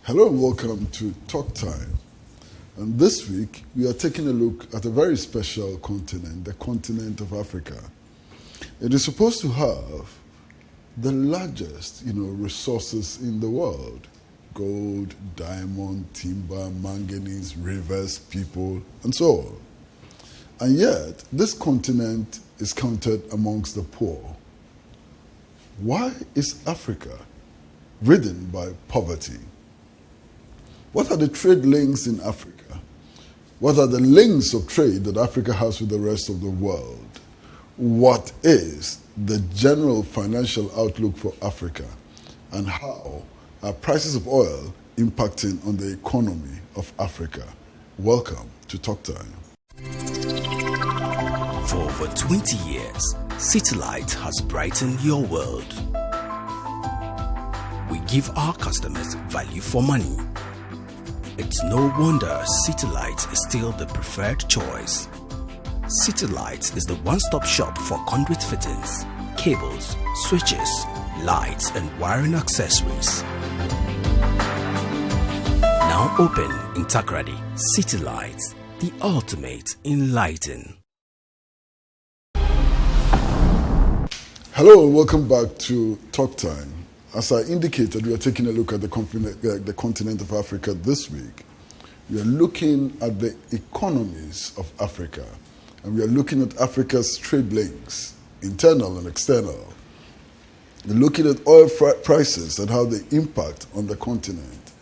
Hello and welcome to Talk Time. And this week we are taking a look at a very special continent, the continent of Africa. It is supposed to have the largest, resources in the world: gold, diamond, timber, manganese, rivers, people, and so on. And yet, this continent is counted amongst the poor. Why is Africa ridden by poverty? What are the trade links in Africa? What are the links of trade that Africa has with the rest of the world? What is the general financial outlook for Africa? And how are prices of oil impacting on the economy of Africa? Welcome to Talk Time. For over 20 years, Citylight has brightened your world. We give our customers value for money. It's no wonder Citylight is still the preferred choice. Citylight is the one-stop shop for conduit fittings, cables, switches, lights and wiring accessories. Now open in Takrady, Citylight, the ultimate in lighting. Hello and welcome back to Talk Time. As I indicated, we are taking a look at the continent of Africa this week. We are looking at the economies of Africa, and we are looking at Africa's trade links, internal and external. We're looking at oil prices and how they impact on the continent.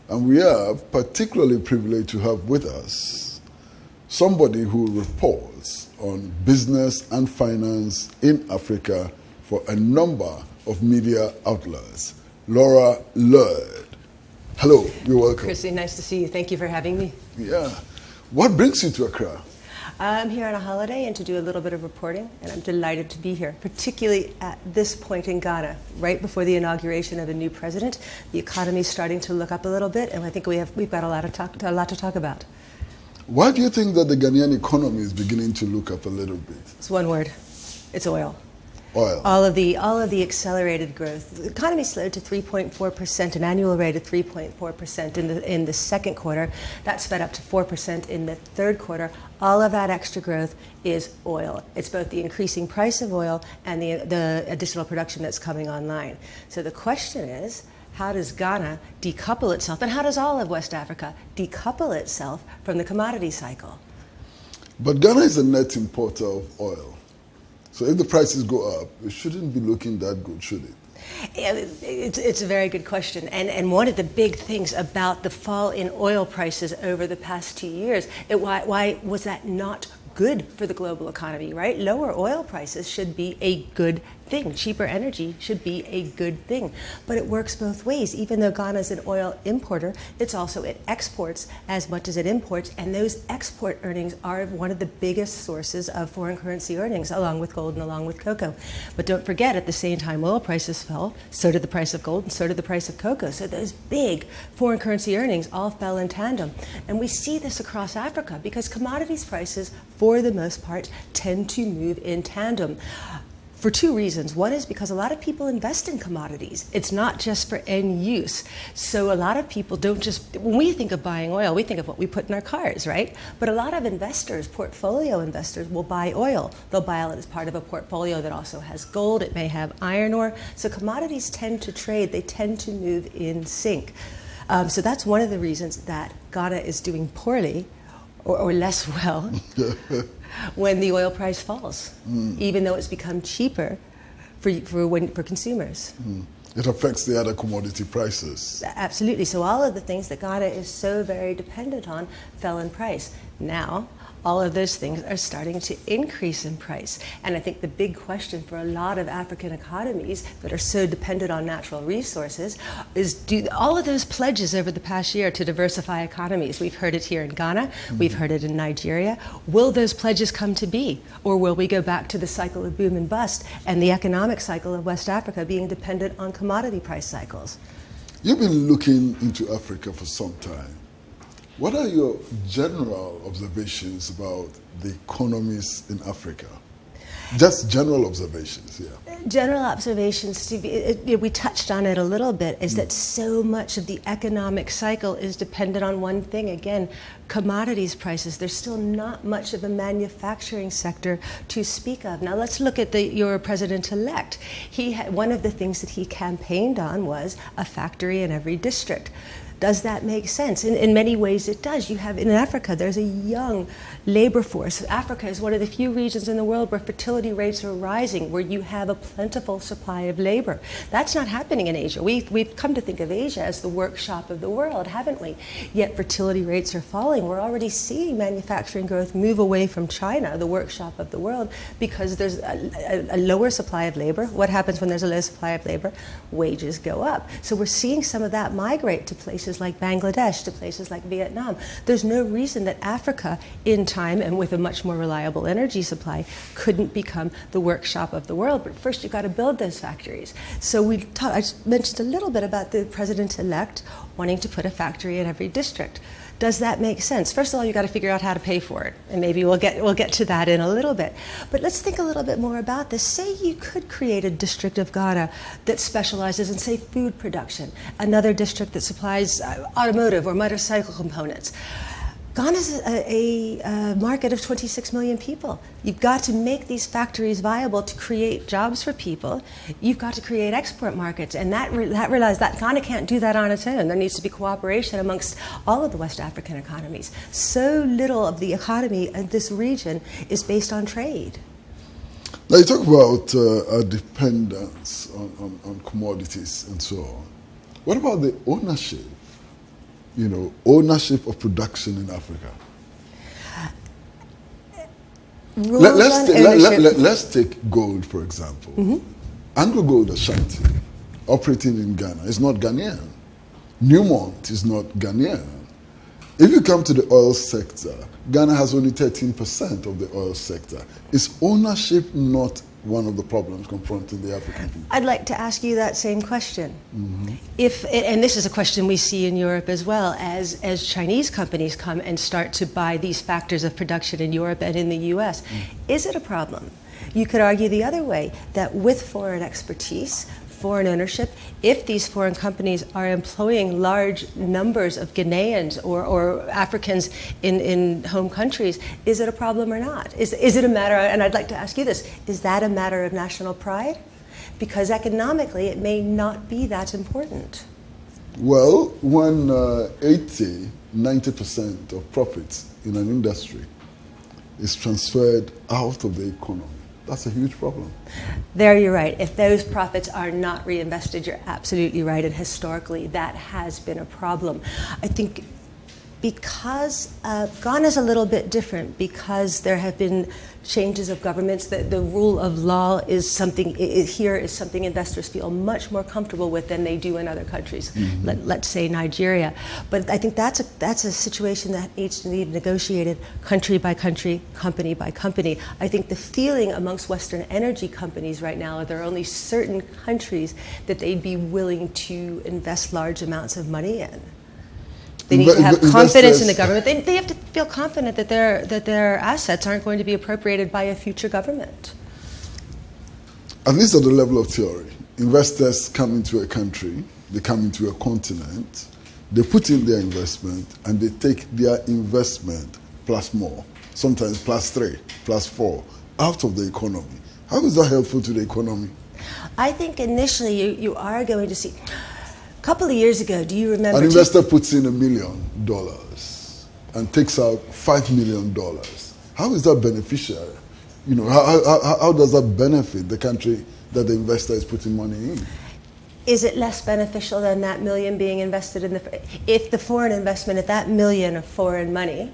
And we are particularly privileged to have with us somebody who reports on business and finance in Africa for a number of media outlets. Laird. Hello, you're welcome. Kwesi, nice to see you. Thank you for having me. Yeah. What brings you to Accra? I'm here on a holiday and to do a little bit of reporting, and I'm delighted to be here, particularly at this point in Ghana, right before the inauguration of a new president. The economy is starting to look up a little bit, and I think we've got a lot to talk about. Why do you think that the Ghanaian economy is beginning to look up a little bit? It's one word. It's oil. Oil. All of the accelerated growth. The economy slowed to 3.4%, an annual rate of 3.4% in the second quarter. That sped up to 4% in the third quarter. All of that extra growth is oil. It's both the increasing price of oil and the additional production that's coming online. So the question is, how does Ghana decouple itself, and how does all of West Africa decouple itself from the commodity cycle? But Ghana is a net importer of oil. So if the prices go up, it shouldn't be looking that good, should it? It's a very good question. And one of the big things about the fall in oil prices over the past 2 years, why was that not good for the global economy, right? Lower oil prices should be a good thing. Cheaper energy should be a good thing. But it works both ways. Even though Ghana is an oil importer, it exports as much as it imports, and those export earnings are one of the biggest sources of foreign currency earnings, along with gold and along with cocoa. But don't forget, at the same time oil prices fell, so did the price of gold and so did the price of cocoa. So those big foreign currency earnings all fell in tandem. And we see this across Africa because commodities prices, for the most part, tend to move in tandem. For two reasons. One is because a lot of people invest in commodities. It's not just for end use. So a lot of people don't just, when we think of buying oil, we think of what we put in our cars, right? But a lot of investors, portfolio investors, will buy oil. They'll buy it as part of a portfolio that also has gold. It may have iron ore. So commodities tend to trade. They tend to move in sync. So that's one of the reasons that Ghana is doing poorly or less well when the oil price falls, even though it's become cheaper for consumers. It affects the other commodity prices. Absolutely. So all of the things that Ghana is so very dependent on fell in price. Now, all of those things are starting to increase in price. And I think the big question for a lot of African economies that are so dependent on natural resources is, do all of those pledges over the past year to diversify economies, we've heard it here in Ghana, we've heard it in Nigeria, will those pledges come to be? Or will we go back to the cycle of boom and bust and the economic cycle of West Africa being dependent on commodity price cycles? You've been looking into Africa for some time. What are your general observations about the economies in Africa? Just general observations, yeah. General observations, we touched on it a little bit, is that so much of the economic cycle is dependent on one thing, again, commodities prices. There's still not much of a manufacturing sector to speak of. Now let's look at your president-elect. One of the things that he campaigned on was a factory in every district. Does that make sense? In many ways it does. You have, in Africa, there's a young labor force. Africa is one of the few regions in the world where fertility rates are rising, where you have a plentiful supply of labor. That's not happening in Asia. We've come to think of Asia as the workshop of the world, haven't we? Yet fertility rates are falling. We're already seeing manufacturing growth move away from China, the workshop of the world, because there's a lower supply of labor. What happens when there's a low supply of labor? Wages go up. So we're seeing some of that migrate to places like Bangladesh, to places like Vietnam. There's no reason that Africa, in time and with a much more reliable energy supply, couldn't become the workshop of the world. But first you've got to build those factories. So I mentioned a little bit about the president-elect wanting to put a factory in every district. Does that make sense? First of all, you've got to figure out how to pay for it, and maybe we'll get to that in a little bit. But let's think a little bit more about this. Say you could create a district of Ghana that specializes in, say, food production, another district that supplies automotive or motorcycle components. Ghana's a market of 26 million people. You've got to make these factories viable to create jobs for people. You've got to create export markets, and realize that Ghana can't do that on its own. There needs to be cooperation amongst all of the West African economies. So little of the economy in this region is based on trade. Now you talk about our dependence on commodities and so on. What about the ownership? Ownership of production in Africa. Let's take gold, for example. Mm-hmm. Anglo Gold Ashanti, operating in Ghana, is not Ghanaian. Newmont is not Ghanaian. If you come to the oil sector, Ghana has only 13% of the oil sector. Is ownership not one of the problems confronting the African people? I'd like to ask you that same question. Mm-hmm. And this is a question we see in Europe as well, as Chinese companies come and start to buy these factors of production in Europe and in the US. Is it a problem? You could argue the other way, that with foreign expertise, foreign ownership, if these foreign companies are employing large numbers of Ghanaians or Africans in home countries, is it a problem or not? Is it a matter, and I'd like to ask you this, is that a matter of national pride? Because economically it may not be that important. Well, when 80-90% of profits in an industry is transferred out of the economy, that's a huge problem. There you're right. If those profits are not reinvested, you're absolutely right. And historically, that has been a problem. I think because Ghana's a little bit different, because there have been changes of governments, the rule of law is something here is something investors feel much more comfortable with than they do in other countries. Mm-hmm. Let's say Nigeria. But I think that's a situation that needs to be negotiated country by country, company by company. I think the feeling amongst Western energy companies right now are there are only certain countries that they'd be willing to invest large amounts of money in. They need to have confidence in the government. They have to feel confident that their assets aren't going to be appropriated by a future government. At least at the level of theory, investors come into a country, they come into a continent, they put in their investment, and they take their investment plus more, sometimes plus 3, plus 4, out of the economy. How is that helpful to the economy? I think initially you are going to see. A couple of years ago, do you remember? An investor puts in $1 million and takes out $5 million. How is that beneficial? How does that benefit the country that the investor is putting money in? Is it less beneficial than that $1 million being invested in if the foreign investment at that $1 million of foreign money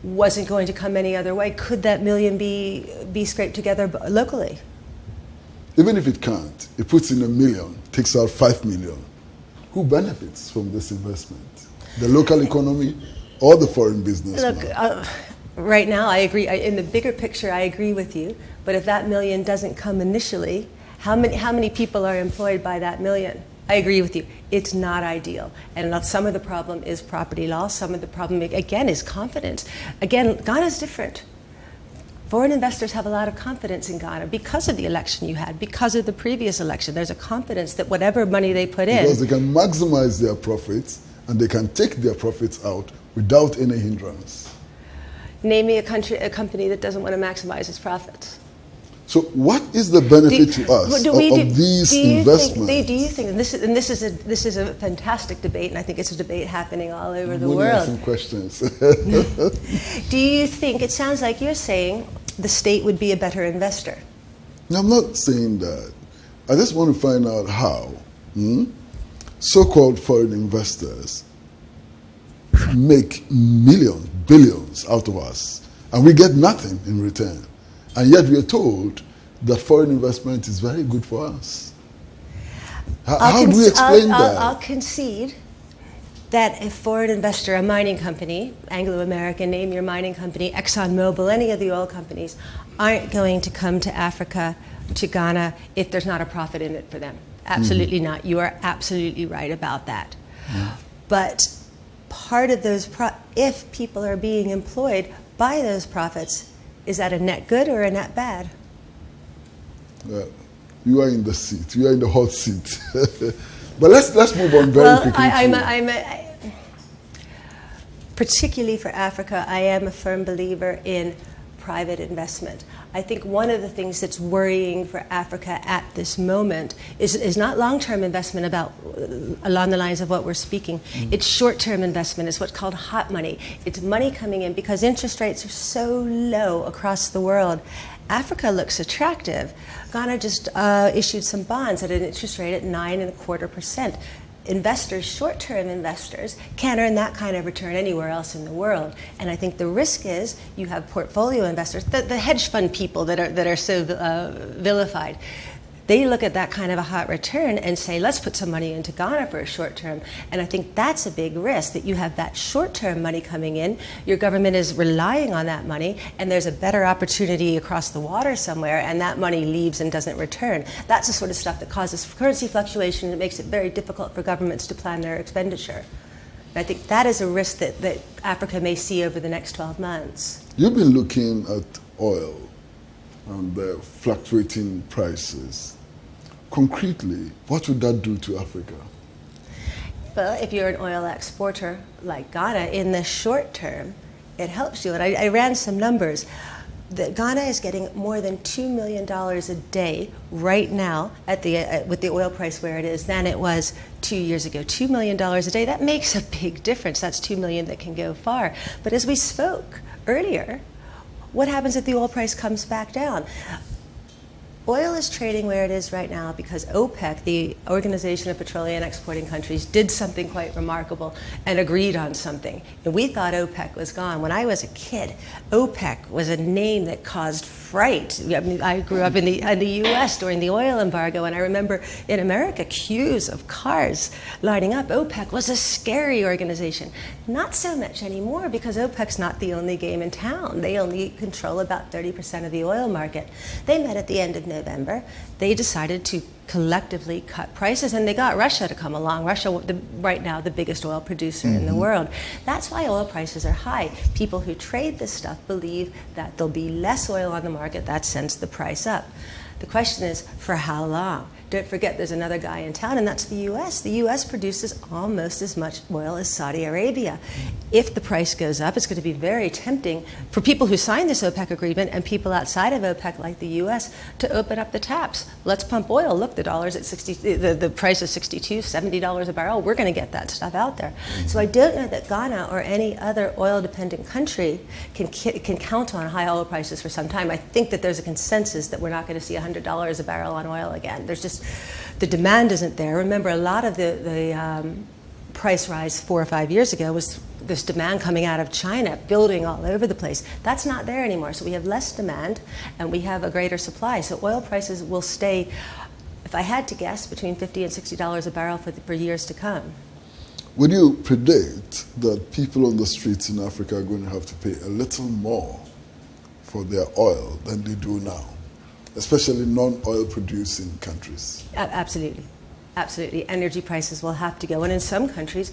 wasn't going to come any other way? Could that $1 million be scraped together locally? Even if it can't, it puts in $1 million, takes out $5 million. Who benefits from this investment? The local economy or the foreign business? Look, right now I agree. In the bigger picture, I agree with you. But if that $1 million doesn't come initially, how many people are employed by that $1 million? I agree with you. It's not ideal. And some of the problem is property loss. Some of the problem, again, is confidence. Again, Ghana's different. Foreign investors have a lot of confidence in Ghana because of the election you had, because of the previous election. There's a confidence that whatever money they put in... Because they can maximize their profits and they can take their profits out without any hindrance. Name me a company that doesn't want to maximize its profits. So what is the benefit to us of these investments? Do you think, and this is a fantastic debate, and I think it's a debate happening all over the world. Asking questions. Do you think, it sounds like you're saying the state would be a better investor? No, I'm not saying that. I just want to find out how so-called foreign investors make millions, billions out of us, and we get nothing in return. And yet we are told that foreign investment is very good for us. How do we explain that? I'll concede that a foreign investor, a mining company, Anglo-American, name your mining company, ExxonMobil, any of the oil companies, aren't going to come to Africa, to Ghana, if there's not a profit in it for them. Absolutely not. You are absolutely right about that. But part of those, if people are being employed by those profits, is that a net good or a net bad? You are in the seat. You are in the hot seat. But let's move on very quickly. Particularly for Africa, I am a firm believer in private investment. I think one of the things that's worrying for Africa at this moment is not long-term investment along the lines of what we're speaking. It's short-term investment. It's what's called hot money. It's money coming in because interest rates are so low across the world. Africa looks attractive. Ghana just issued some bonds at an interest rate at 9.25%. Investors, short-term investors, can't earn that kind of return anywhere else in the world. And I think the risk is you have portfolio investors, the hedge fund people that are so vilified. They look at that kind of a hot return and say, let's put some money into Ghana for a short term. And I think that's a big risk, that you have that short-term money coming in, your government is relying on that money, and there's a better opportunity across the water somewhere, and that money leaves and doesn't return. That's the sort of stuff that causes currency fluctuation and it makes it very difficult for governments to plan their expenditure. And I think that is a risk that Africa may see over the next 12 months. You've been looking at oil and the fluctuating prices. Concretely, what would that do to Africa? Well, if you're an oil exporter like Ghana, in the short term, it helps you. And I ran some numbers. Ghana is getting more than $2 million a day right now with the oil price where it is than it was 2 years ago. $2 million a day, that makes a big difference. That's $2 million that can go far. But as we spoke earlier, what happens if the oil price comes back down? Oil is trading where it is right now because OPEC, the Organization of Petroleum Exporting Countries, did something quite remarkable and agreed on something. And we thought OPEC was gone. When I was a kid, OPEC was a name that caused fright. I mean, I grew up in the U.S. during the oil embargo, and I remember in America queues of cars lining up. OPEC was a scary organization. Not so much anymore because OPEC's not the only game in town. They only control about 30% of the oil market. They met at the end of November. They decided to collectively cut prices, and they got Russia to come along. Russia, right now, the biggest oil producer in the world. That's why oil prices are high. People who trade this stuff believe that there'll be less oil on the market. That sends the price up. The question is, for how long? Don't forget, there's another guy in town, and that's the U.S. The U.S. produces almost as much oil as Saudi Arabia. If the price goes up, it's going to be very tempting for people who signed this OPEC agreement and people outside of OPEC, like the U.S., to open up the taps. Let's pump oil. Look, the dollar's at the price is $62, $70 a barrel. We're going to get that stuff out there. So I don't know that Ghana or any other oil-dependent country can count on high oil prices for some time. I think that there's a consensus that we're not going to see $100 a barrel on oil again. There's just the demand isn't there. Remember, a lot of the price rise 4 or 5 years ago was this demand coming out of China, building all over the place. That's not there anymore. So we have less demand and we have a greater supply. So oil prices will stay, if I had to guess, between $50 and $60 a barrel for years to come. Would you predict that people on the streets in Africa are going to have to pay a little more for their oil than they do now, especially non-oil producing countries? Absolutely. Absolutely. Energy prices will have to go. And in some countries,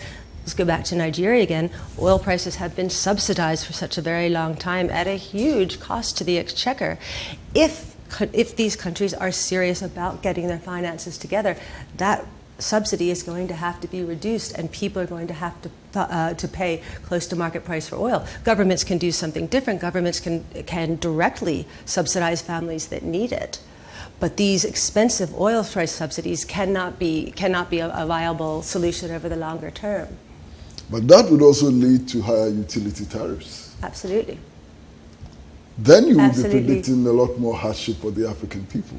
let's go back to Nigeria again. Oil prices have been subsidized for such a very long time at a huge cost to the exchequer. If these countries are serious about getting their finances together, that subsidy is going to have to be reduced, and people are going to have to pay close to market price for oil. Governments can do something different. Governments can directly subsidize families that need it. But these expensive oil price subsidies cannot be a viable solution over the longer term. But that would also lead to higher utility tariffs. Absolutely. Then you would be predicting a lot more hardship for the African people.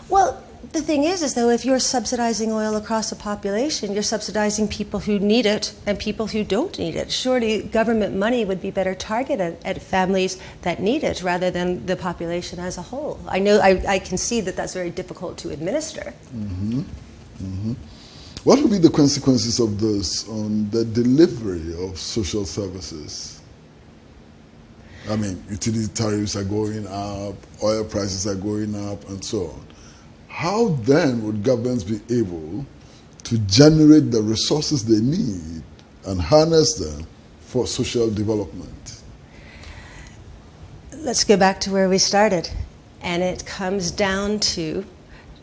Well, the thing is though, if you're subsidizing oil across a population, you're subsidizing people who need it and people who don't need it. Surely government money would be better targeted at families that need it rather than the population as a whole. I know, I can see that that's very difficult to administer. Mm-hmm. Mm-hmm. What would be the consequences of this on the delivery of social services? I mean, utility tariffs are going up, oil prices are going up, and so on. How then would governments be able to generate the resources they need and harness them for social development? Let's go back to where we started. And it comes down to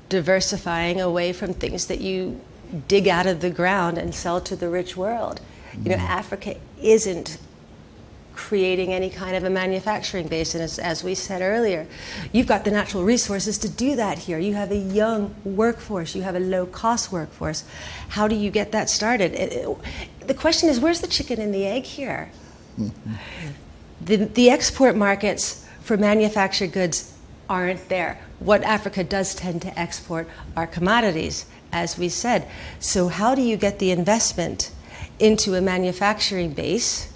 diversifying away from things that you dig out of the ground and sell to the rich world. You know, Africa isn't creating any kind of a manufacturing base, and as we said earlier, you've got the natural resources to do that here. You have a young workforce, you have a low-cost workforce. How do you get that started? The question is, where's the chicken and the egg here? The export markets for manufactured goods aren't there. What Africa does tend to export are commodities, as we said. So how do you get the investment into a manufacturing base?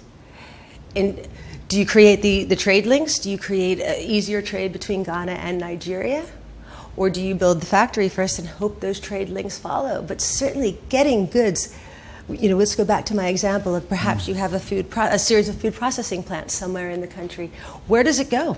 And do you create the trade links? Do you create an easier trade between Ghana and Nigeria? Or do you build the factory first and hope those trade links follow? But certainly getting goods, you know, let's go back to my example of perhaps you have a series of food processing plants somewhere in the country. Where does it go?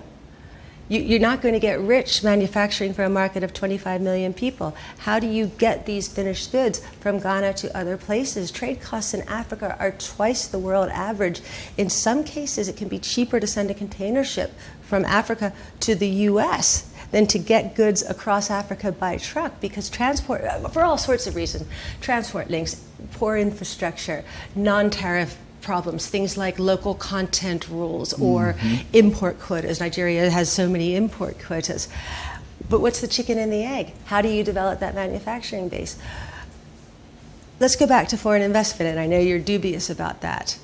You're not going to get rich manufacturing for a market of 25 million people. How do you get these finished goods from Ghana to other places? Trade costs in Africa are twice the world average. In some cases, it can be cheaper to send a container ship from Africa to the US than to get goods across Africa by truck, because transport, for all sorts of reasons, transport links, poor infrastructure, non-tariff problems, things like local content rules or import quotas. Nigeria has so many import quotas. But what's the chicken and the egg? How do you develop that manufacturing base? Let's go back to foreign investment, and I know you're dubious about that.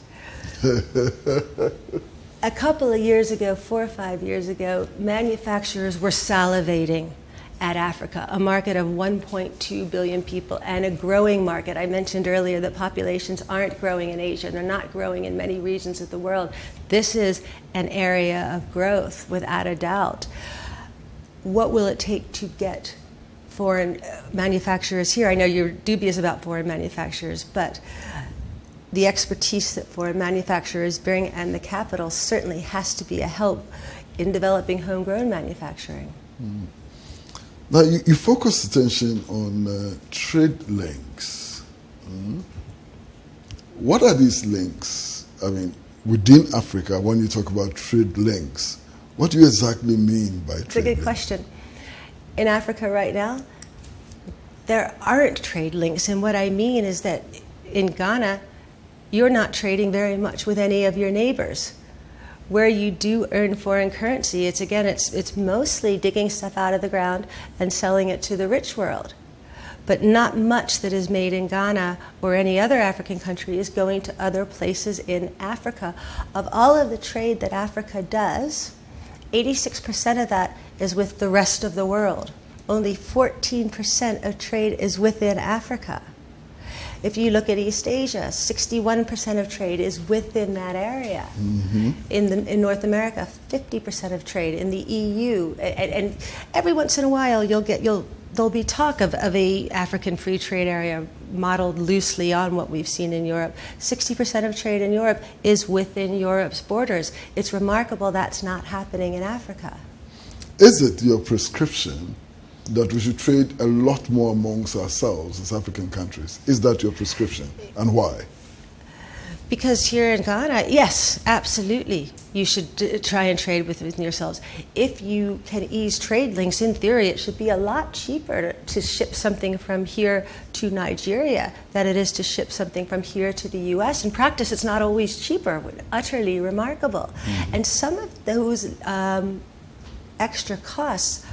A couple of years ago, 4 or 5 years ago, manufacturers were salivating at Africa, a market of 1.2 billion people and a growing market. I mentioned earlier that populations aren't growing in Asia. They're not growing in many regions of the world. This is an area of growth, without a doubt. What will it take to get foreign manufacturers here? I know you're dubious about foreign manufacturers, but the expertise that foreign manufacturers bring and the capital certainly has to be a help in developing homegrown manufacturing. Now, you focus attention on trade links. What are these links? I mean, within Africa, when you talk about trade links, what do you exactly mean by trade links? It's a good question. In Africa right now, there aren't trade links. And what I mean is that in Ghana, you're not trading very much with any of your neighbors. Where you do earn foreign currency, it's mostly digging stuff out of the ground and selling it to the rich world. But not much that is made in Ghana or any other African country is going to other places in Africa. Of all of the trade that Africa does, 86% of that is with the rest of the world. Only 14% of trade is within Africa. If you look at East Asia, 61% of trade is within that area. In North America, 50% of trade. In the EU, and every once in a while, there'll be talk of a African free trade area modeled loosely on what we've seen in Europe. 60% of trade in Europe is within Europe's borders. It's remarkable that's not happening in Africa. Is it your prescription that we should trade a lot more amongst ourselves as African countries? Is that your prescription, and why? Because here in Ghana, yes, absolutely, you should try and trade within yourselves. If you can ease trade links, in theory, it should be a lot cheaper to ship something from here to Nigeria than it is to ship something from here to the US. In practice, it's not always cheaper, utterly remarkable. Mm-hmm. And some of those extra costs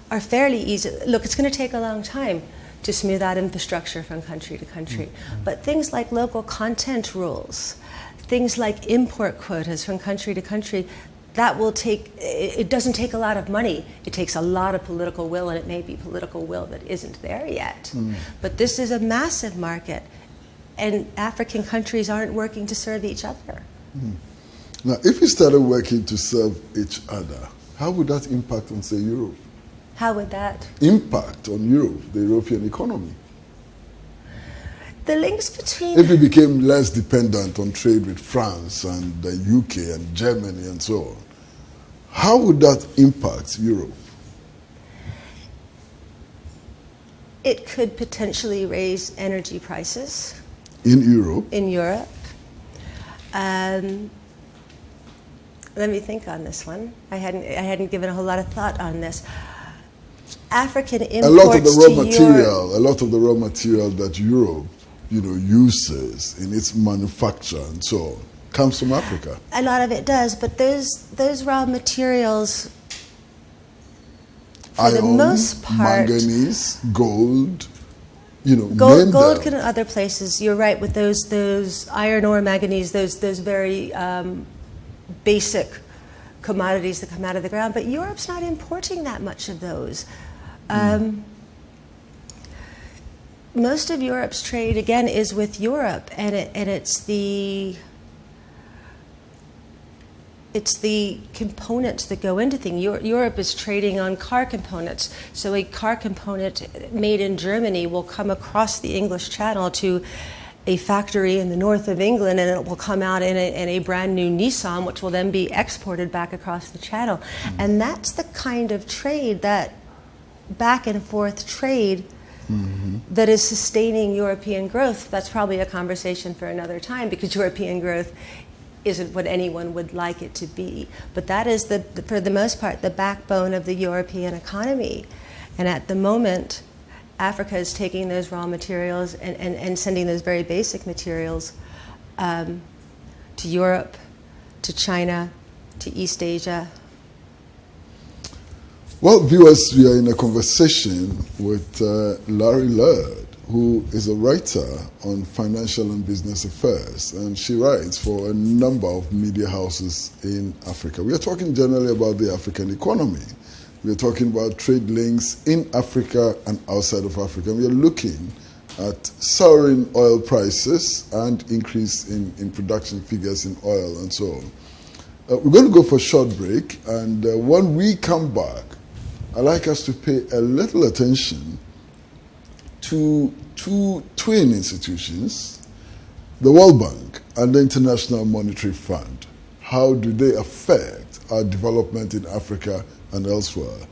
are fairly easy. Look, it's going to take a long time to smooth out infrastructure from country to country. Mm-hmm. But things like local content rules, things like import quotas from country to country, that will take, it doesn't take a lot of money. It takes a lot of political will, and it may be political will that isn't there yet. Mm. But this is a massive market, and African countries aren't working to serve each other. Mm. Now, if we started working to serve each other, how would that impact on, say, Europe? How would that impact on Europe, the European economy? The links between... If we became less dependent on trade with France and the UK and Germany and so on, how would that impact Europe? It could potentially raise energy prices. In Europe? In Europe. Let me think on this one. I hadn't given a whole lot of thought on this. African imports a lot of the raw material that Europe, uses in its manufacture and so on, comes from Africa. A lot of it does, but those raw materials, for the most part, manganese, gold, gold can in other places. You're right with those iron ore, manganese, those very basic commodities that come out of the ground. But Europe's not importing that much of those. Most of Europe's trade, again, is with Europe, and it's the components that go into things. Europe is trading on car components, so a car component made in Germany will come across the English Channel to a factory in the north of England, and it will come out in a brand new Nissan, which will then be exported back across the Channel. And that's the kind of trade, that back and forth trade, that is sustaining European growth. That's probably a conversation for another time, because European growth isn't what anyone would like it to be. But that is, for the most part, the backbone of the European economy. And at the moment, Africa is taking those raw materials and sending those very basic materials to Europe, to China, to East Asia. Well, viewers, we are in a conversation with Laurie Laird, who is a writer on financial and business affairs, and she writes for a number of media houses in Africa. We are talking generally about the African economy. We are talking about trade links in Africa and outside of Africa. We are looking at soaring oil prices and increase in production figures in oil and so on. We're going to go for a short break, and when we come back, I'd like us to pay a little attention to two twin institutions, the World Bank and the International Monetary Fund. How do they affect our development in Africa and elsewhere?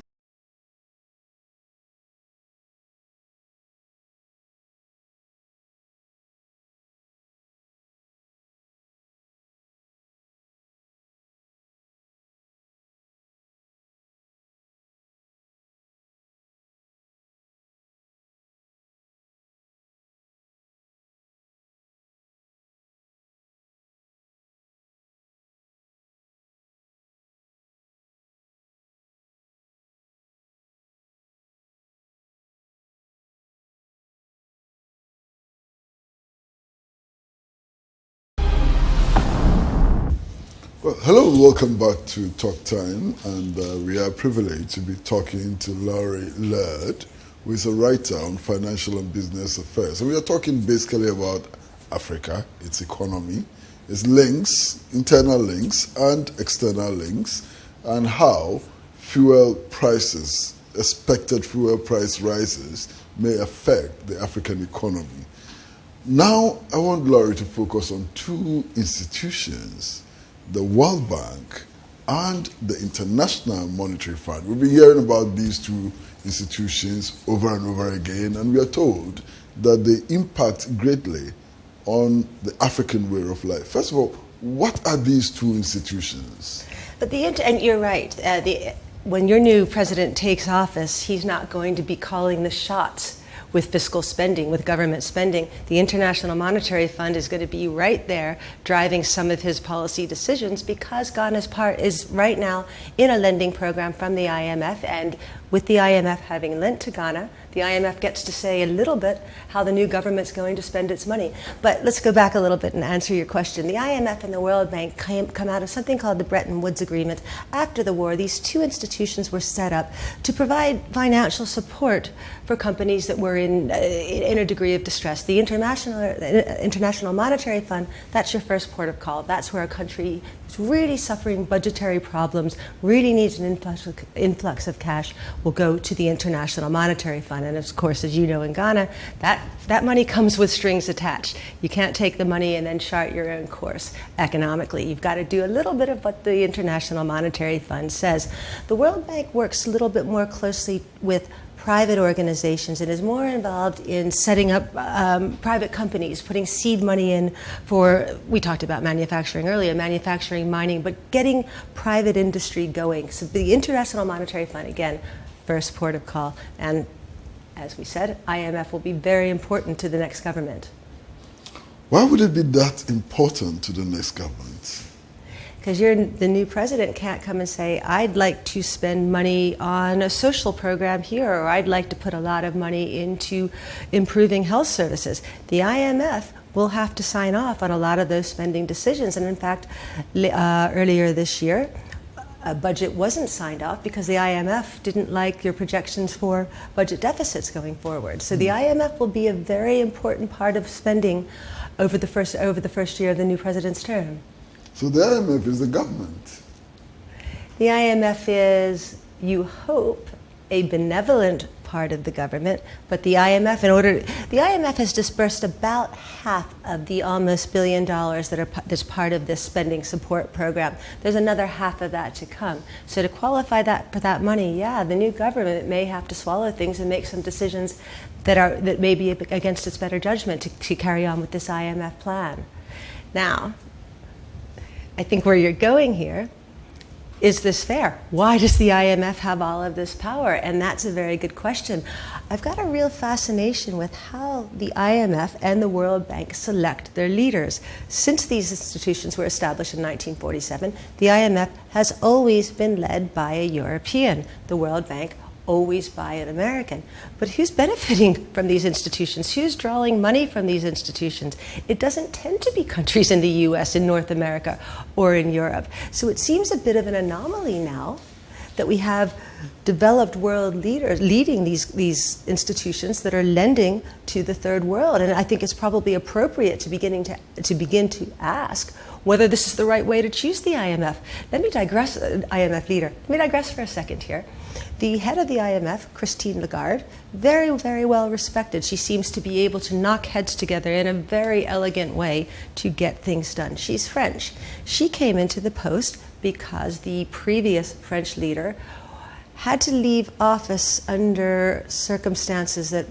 Well, hello, welcome back to Talk Time, and we are privileged to be talking to Laurie Laird, who is a writer on financial and business affairs. And we are talking basically about Africa, its economy, its links, internal links and external links, and how fuel prices, expected fuel price rises, may affect the African economy. Now, I want Laurie to focus on two institutions, the World Bank and the International Monetary Fund. We've been hearing about these two institutions over and over again, and we are told that they impact greatly on the African way of life. First of all, what are these two institutions? And you're right. When your new president takes office, he's not going to be calling the shots with fiscal spending, with government spending. The International Monetary Fund is going to be right there driving some of his policy decisions because Ghana's part is right now in a lending program from the IMF, and with the IMF having lent to Ghana, the IMF gets to say a little bit how the new government's going to spend its money. But let's go back a little bit and answer your question. The IMF and the World Bank come out of something called the Bretton Woods Agreement. After the war, these two institutions were set up to provide financial support for companies that were in a degree of distress. The International Monetary Fund, that's your first port of call. That's where a country is really suffering budgetary problems, really needs an influx of cash, will go to the International Monetary Fund. And of course, as you know, in Ghana, that money comes with strings attached. You can't take the money and then chart your own course economically. You've got to do a little bit of what the International Monetary Fund says. The World Bank works a little bit more closely with private organizations and is more involved in setting up private companies, putting seed money in for, we talked about manufacturing earlier, manufacturing, mining, but getting private industry going. So the International Monetary Fund, again, first port of call. And as we said, IMF will be very important to the next government. Why would it be that important to the next government? Because the new president can't come and say, I'd like to spend money on a social program here, or I'd like to put a lot of money into improving health services. The IMF will have to sign off on a lot of those spending decisions. And in fact, earlier this year, a budget wasn't signed off because the IMF didn't like your projections for budget deficits going forward. So the IMF will be a very important part of spending over the first year of the new president's term. So the IMF is the government. The IMF is, you hope, a benevolent part of the government, but the IMF has dispersed about half of the almost $1 billion that's part of this spending support program. There's another half of that to come. So to qualify for that money, yeah, the new government may have to swallow things and make some decisions that may be against its better judgment to carry on with this IMF plan. Now, I think where you're going here, is this fair? Why does the IMF have all of this power? And that's a very good question. I've got a real fascination with how the IMF and the World Bank select their leaders. Since these institutions were established in 1947, the IMF has always been led by a European, the World Bank always by an American. But who's benefiting from these institutions? Who's drawing money from these institutions? It doesn't tend to be countries in the US, in North America, or in Europe. So it seems a bit of an anomaly now that we have developed world leaders leading these institutions that are lending to the third world. And I think it's probably appropriate to begin to ask whether this is the right way to choose the IMF. Let me digress, IMF leader. Let me digress for a second here. The head of the IMF, Christine Lagarde, very, very well respected. She seems to be able to knock heads together in a very elegant way to get things done. She's French. She came into the post because the previous French leader had to leave office under circumstances that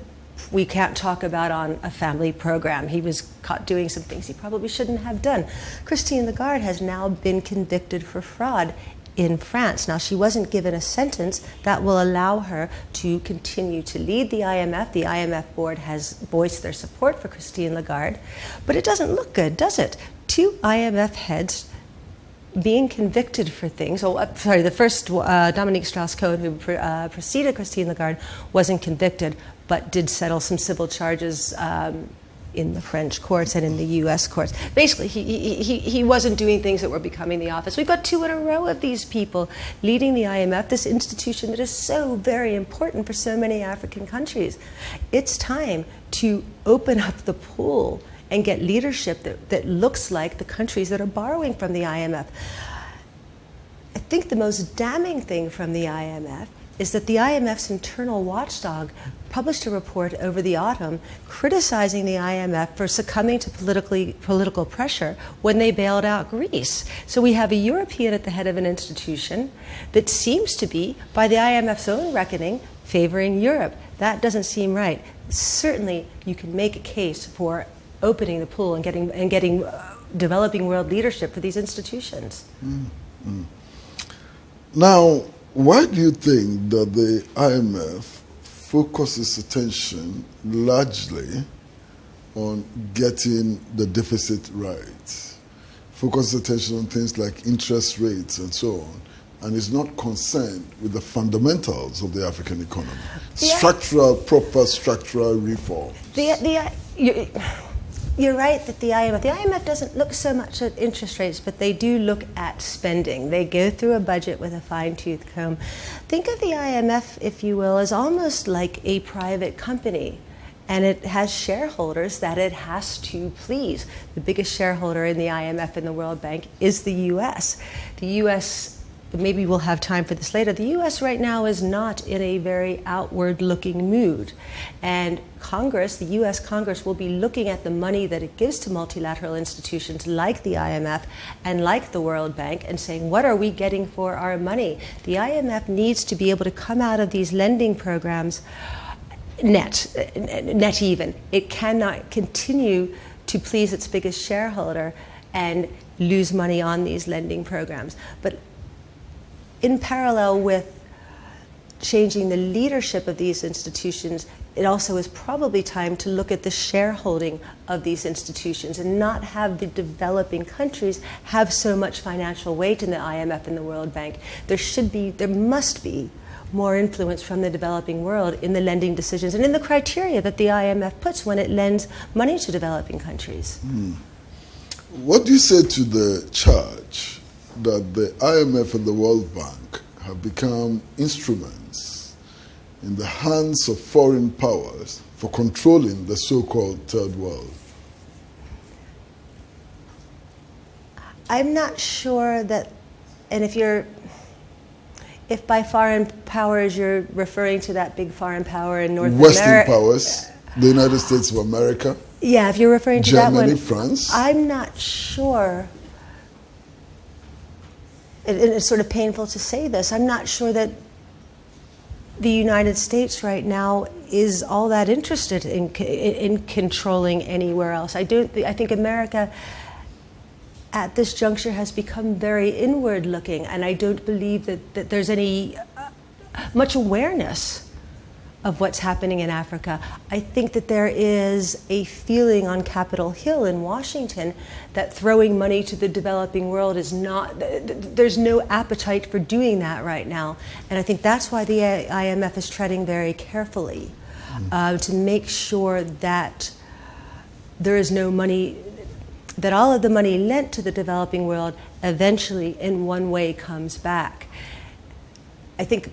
we can't talk about on a family program. He was caught doing some things he probably shouldn't have done. Christine Lagarde has now been convicted for fraud in France. Now, she wasn't given a sentence that will allow her to continue to lead the IMF. The IMF board has voiced their support for Christine Lagarde, but it doesn't look good, does it? Two IMF heads being convicted for things. The first, Dominique Strauss-Kahn, who preceded Christine Lagarde, wasn't convicted, but did settle some civil charges in the French courts and in the U.S. courts. Basically, he wasn't doing things that were becoming the office. We've got two in a row of these people leading the IMF, this institution that is so very important for so many African countries. It's time to open up the pool and get leadership that looks like the countries that are borrowing from the IMF. I think the most damning thing from the IMF is that the IMF's internal watchdog published a report over the autumn criticizing the IMF for succumbing to political pressure when they bailed out Greece. So we have a European at the head of an institution that seems to be, by the IMF's own reckoning, favoring Europe. That doesn't seem right. Certainly, you can make a case for opening the pool and getting developing world leadership for these institutions. Now, why do you think that the IMF focuses attention largely on getting the deficit right, focuses attention on things like interest rates and so on, and is not concerned with the fundamentals of the African economy? Proper structural reform. You're right that the IMF doesn't look so much at interest rates, but they do look at spending. They go through a budget with a fine-tooth comb. Think of the IMF, if you will, as almost like a private company. And it has shareholders that it has to please. The biggest shareholder in the IMF and the World Bank is the U.S. The U.S., maybe we'll have time for this later, the U.S. right now is not in a very outward-looking mood. And Congress, the U.S. Congress, will be looking at the money that it gives to multilateral institutions like the IMF and like the World Bank and saying, what are we getting for our money? The IMF needs to be able to come out of these lending programs net even. It cannot continue to please its biggest shareholder and lose money on these lending programs. But in parallel with changing the leadership of these institutions, it also is probably time to look at the shareholding of these institutions and not have the developing countries have so much financial weight in the IMF and the World Bank. There must be more influence from the developing world in the lending decisions and in the criteria that the IMF puts when it lends money to developing countries. What do you say to the charge that the IMF and the World Bank have become instruments in the hands of foreign powers for controlling the so-called third world? I'm not sure that, and if by foreign powers you're referring to that big foreign power in North America. Western powers, the United States of America. Yeah, if you're referring to Germany, that one. France. I'm not sure. It's sort of painful to say this. I'm not sure that the United States right now is all that interested in controlling anywhere else. I think America at this juncture has become very inward looking, and I don't believe that there's any much awareness of what's happening in Africa. I think that there is a feeling on Capitol Hill in Washington that throwing money to the developing world is not, there's no appetite for doing that right now. And I think that's why the IMF is treading very carefully to make sure that there is no money, that all of the money lent to the developing world eventually in one way comes back. I think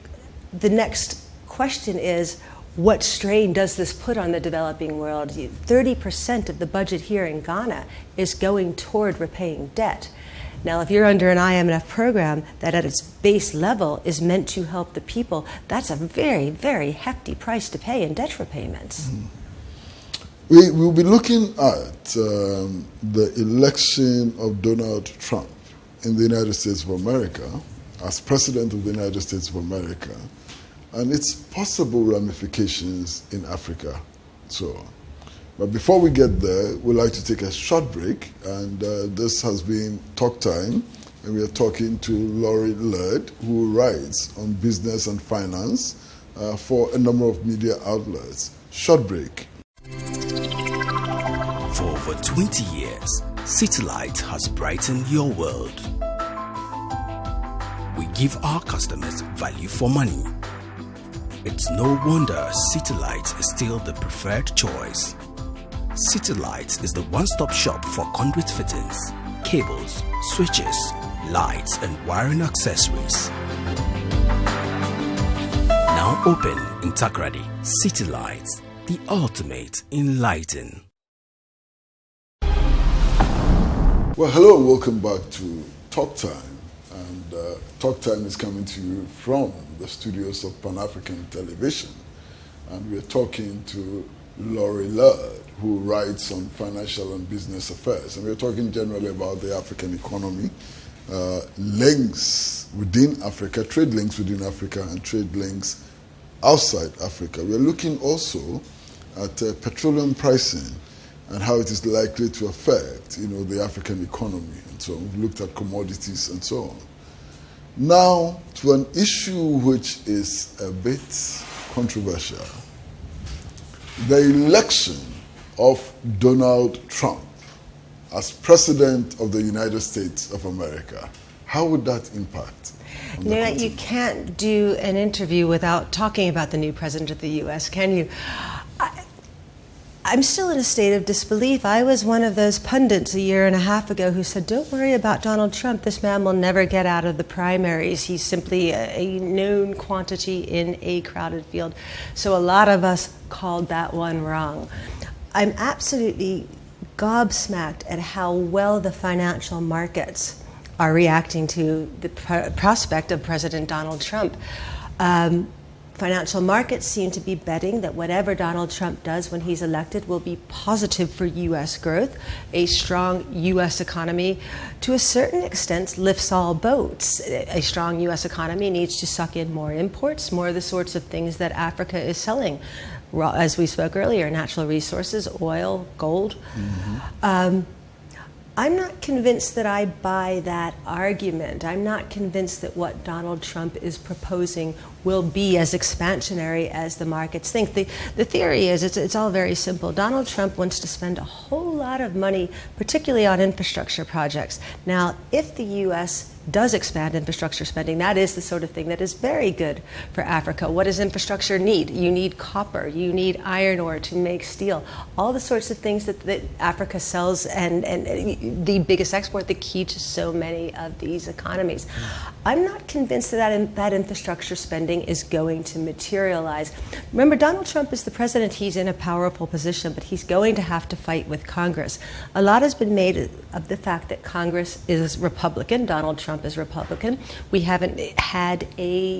the next question is, what strain does this put on the developing world? 30% of the budget here in Ghana is going toward repaying debt. Now, if you're under an IMF program that at its base level is meant to help the people, that's a very, very hefty price to pay in debt repayments. We will be looking at the election of Donald Trump in the United States of America as President of the United States of America and its possible ramifications in Africa, so on. But before we get there, we'd like to take a short break, and this has been Talk Time, and we are talking to Laurie Laird, who writes on business and finance for a number of media outlets. Short break. For over 20 years, Citylight has brightened your world. We give our customers value for money. It's no wonder Citylight is still the preferred choice. Citylight is the one-stop shop for conduit fittings, cables, switches, lights and wiring accessories. Now open in Takoradi. Citylight, the ultimate in lighting. Well, hello and welcome back to Talk Time. And Talk Time is coming to you from the studios of Pan-African Television. And we're talking to Laurie Laird, who writes on financial and business affairs. And we're talking generally about the African economy, links within Africa, trade links within Africa and trade links outside Africa. We're looking also at petroleum pricing and how it is likely to affect, the African economy and so on. We've looked at commodities and so on. Now, to an issue which is a bit controversial, the election of Donald Trump as President of the United States of America. How would that impact on the continent? You can't do an interview without talking about the new President of the U.S., can you? I'm still in a state of disbelief. I was one of those pundits a year and a half ago who said, don't worry about Donald Trump. This man will never get out of the primaries. He's simply a known quantity in a crowded field. So a lot of us called that one wrong. I'm absolutely gobsmacked at how well the financial markets are reacting to the prospect of President Donald Trump. Financial markets seem to be betting that whatever Donald Trump does when he's elected will be positive for U.S. growth. A strong U.S. economy, to a certain extent, lifts all boats. A strong U.S. economy needs to suck in more imports, more of the sorts of things that Africa is selling. As we spoke earlier, natural resources, oil, gold. Mm-hmm. I'm not convinced that I buy that argument. I'm not convinced that what Donald Trump is proposing will be as expansionary as the markets think. The theory is, it's all very simple. Donald Trump wants to spend a whole lot of money, particularly on infrastructure projects. Now, if the U.S. does expand infrastructure spending, that is the sort of thing that is very good for Africa. What does infrastructure need? You need copper, you need iron ore to make steel, all the sorts of things that Africa sells and the biggest export, the key to so many of these economies. I'm not convinced that infrastructure spending is going to materialize. Remember, Donald Trump is the president. He's in a powerful position, but he's going to have to fight with Congress. A lot has been made of the fact that Congress is Republican. Donald Trump is Republican. We haven't had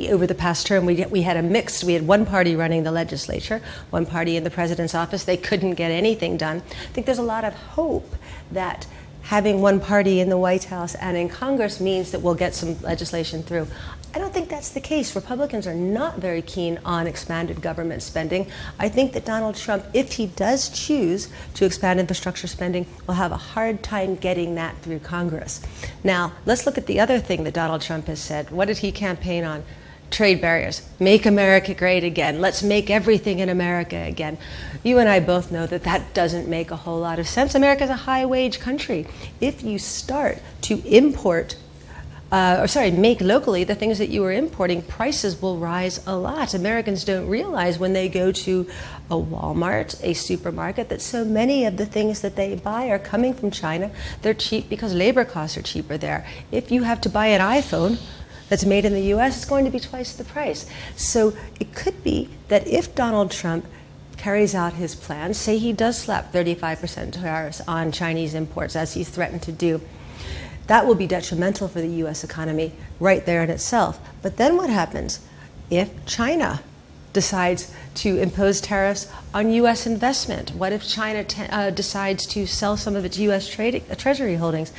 over the past term, we had one party running the legislature, one party in the president's office. They couldn't get anything done. I think there's a lot of hope that having one party in the White House and in Congress means that we'll get some legislation through. I don't think that's the case. Republicans are not very keen on expanded government spending. I think that Donald Trump, if he does choose to expand infrastructure spending, will have a hard time getting that through Congress. Now, let's look at the other thing that Donald Trump has said. What did he campaign on? Trade barriers. Make America great again. Let's make everything in America again. You and I both know that that doesn't make a whole lot of sense. America's a high-wage country. If you start to make locally the things that you are importing, prices will rise a lot. Americans don't realize when they go to a Walmart, a supermarket, that so many of the things that they buy are coming from China. They're cheap because labor costs are cheaper there. If you have to buy an iPhone that's made in the U.S., it's going to be twice the price. So it could be that if Donald Trump carries out his plan, say he does slap 35% tariffs on Chinese imports, as he's threatened to do, that will be detrimental for the U.S. economy right there in itself. But then what happens if China decides to impose tariffs on U.S. investment? What if China decides to sell some of its U.S. Treasury holdings?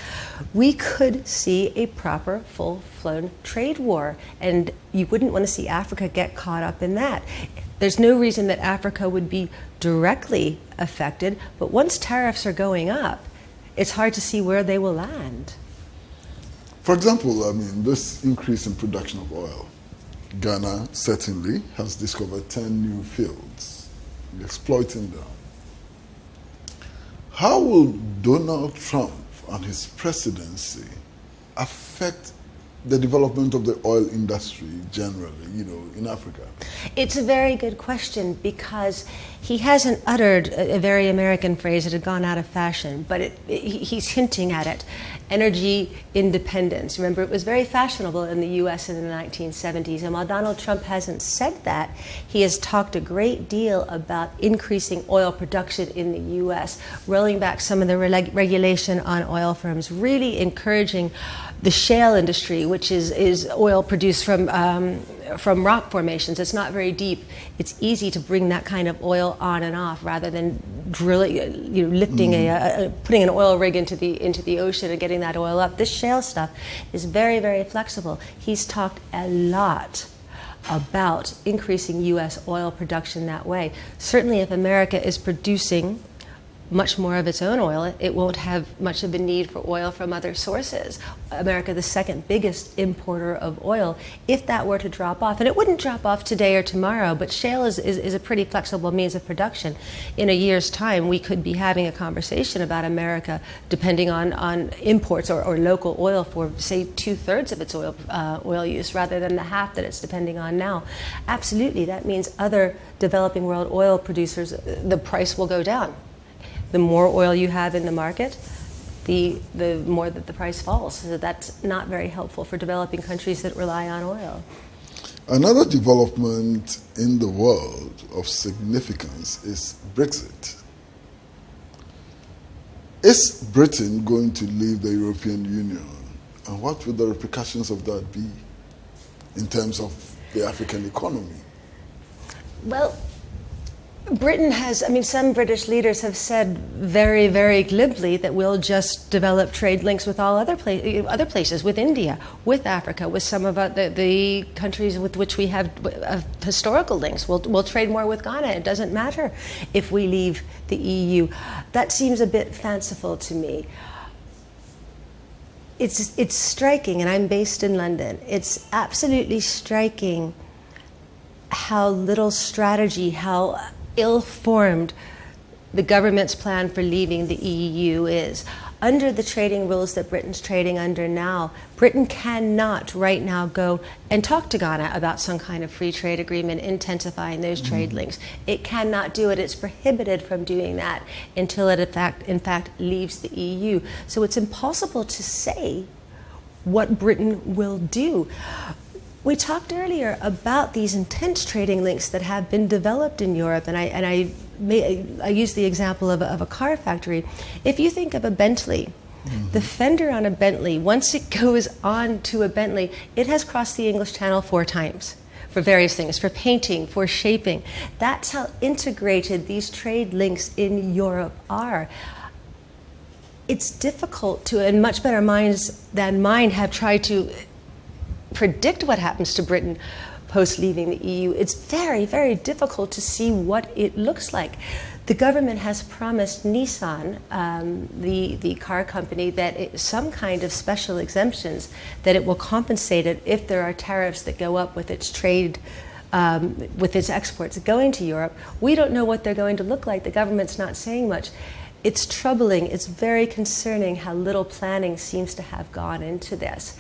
We could see a proper, full-blown trade war, and you wouldn't want to see Africa get caught up in that. There's no reason that Africa would be directly affected, but once tariffs are going up, it's hard to see where they will land. For example, this increase in production of oil. Ghana certainly has discovered 10 new fields, exploiting them. How will Donald Trump and his presidency affect the development of the oil industry generally, in Africa? It's a very good question, because he hasn't uttered a very American phrase that had gone out of fashion, but he's hinting at it. Energy independence. Remember, it was very fashionable in the U.S. in the 1970s, and while Donald Trump hasn't said that, he has talked a great deal about increasing oil production in the U.S., rolling back some of the regulation on oil firms, really encouraging the shale industry, which is oil produced from rock formations. It's not very deep. It's easy to bring that kind of oil on and off rather than drilling, lifting putting an oil rig into the ocean and getting that oil up. This shale stuff is very, very flexible. He's talked a lot about increasing U.S. oil production that way. Certainly, if America is producing much more of its own oil. It won't have much of a need for oil from other sources. America, the second biggest importer of oil, if that were to drop off, and it wouldn't drop off today or tomorrow, but shale is a pretty flexible means of production. In a year's time, we could be having a conversation about America depending on imports or local oil for, say, 2/3 of its oil use rather than the half that it's depending on now. Absolutely, that means other developing world oil producers, the price will go down. The more oil you have in the market, the more that the price falls. So that's not very helpful for developing countries that rely on oil. Another development in the world of significance is Brexit. Is Britain going to leave the European Union? And what would the repercussions of that be in terms of the African economy? Well, Britain has, some British leaders have said very, very glibly that we'll just develop trade links with all other places, with India, with Africa, with some of the countries with which we have historical links. We'll trade more with Ghana. It doesn't matter if we leave the EU. That seems a bit fanciful to me. It's striking, and I'm based in London. It's absolutely striking how little strategy, how ill-formed the government's plan for leaving the EU is. Under the trading rules that Britain's trading under now, Britain cannot right now go and talk to Ghana about some kind of free trade agreement intensifying those trade links. It cannot do it. It's prohibited from doing that until it in fact leaves the EU. So it's impossible to say what Britain will do. We talked earlier about these intense trading links that have been developed in Europe, and I use the example of a car factory. If you think of a Bentley, the fender on a Bentley, once it goes on to a Bentley, it has crossed the English Channel 4 times for various things, for painting, for shaping. That's how integrated these trade links in Europe are. It's difficult to, and much better minds than mine have tried to predict what happens to Britain post leaving the EU. It's very, very difficult to see what it looks like. The government has promised Nissan, the car company, that some kind of special exemptions, that it will compensate it if there are tariffs that go up with its trade, with its exports going to Europe. We don't know what they're going to look like. The government's not saying much. It's troubling. It's very concerning how little planning seems to have gone into this.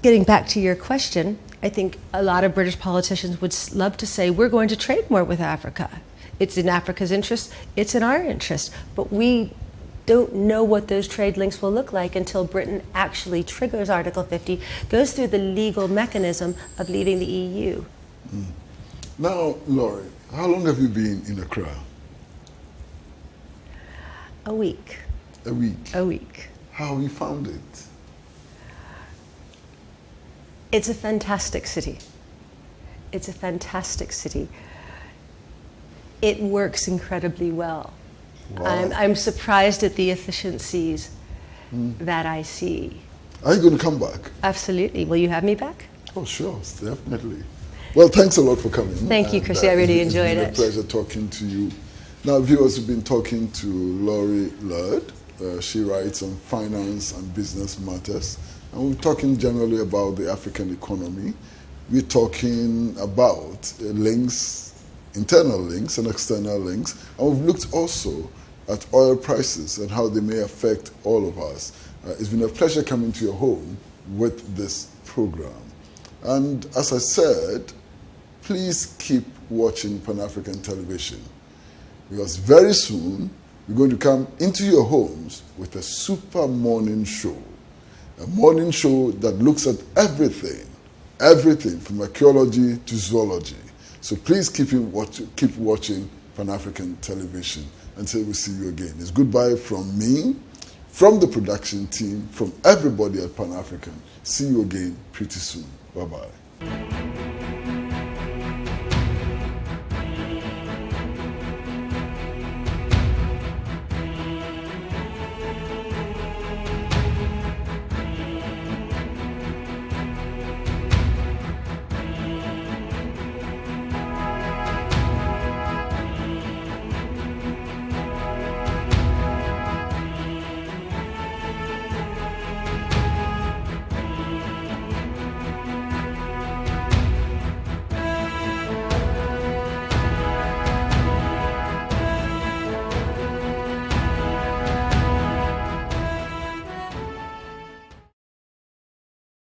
Getting back to your question, I think a lot of British politicians would love to say, we're going to trade more with Africa. It's in Africa's interest, it's in our interest. But we don't know what those trade links will look like until Britain actually triggers Article 50, goes through the legal mechanism of leaving the EU. Now, Laurie, how long have you been in Accra? A week. A week? A week. How have you found it? It's a fantastic city. It's a fantastic city. It works incredibly well. Wow. I'm surprised at the efficiencies that I see. Are you going to come back? Absolutely. Will you have me back? Oh, sure, definitely. Well, thanks a lot for coming. Thank you, Kwesi. I really enjoyed it. It's been a pleasure talking to you. Now, viewers, have been talking to Laurie Laird. She writes on finance and business matters. And we're talking generally about the African economy. We're talking about links, internal links and external links. And we've looked also at oil prices and how they may affect all of us. It's been a pleasure coming to your home with this program. And as I said, please keep watching Pan-African television, because very soon we're going to come into your homes with a super morning show. A morning show that looks at everything from archaeology to zoology. So please keep watching Pan-African television until we see you again. It's goodbye from me, from the production team, from everybody at Pan-African. See you again pretty soon. Bye-bye.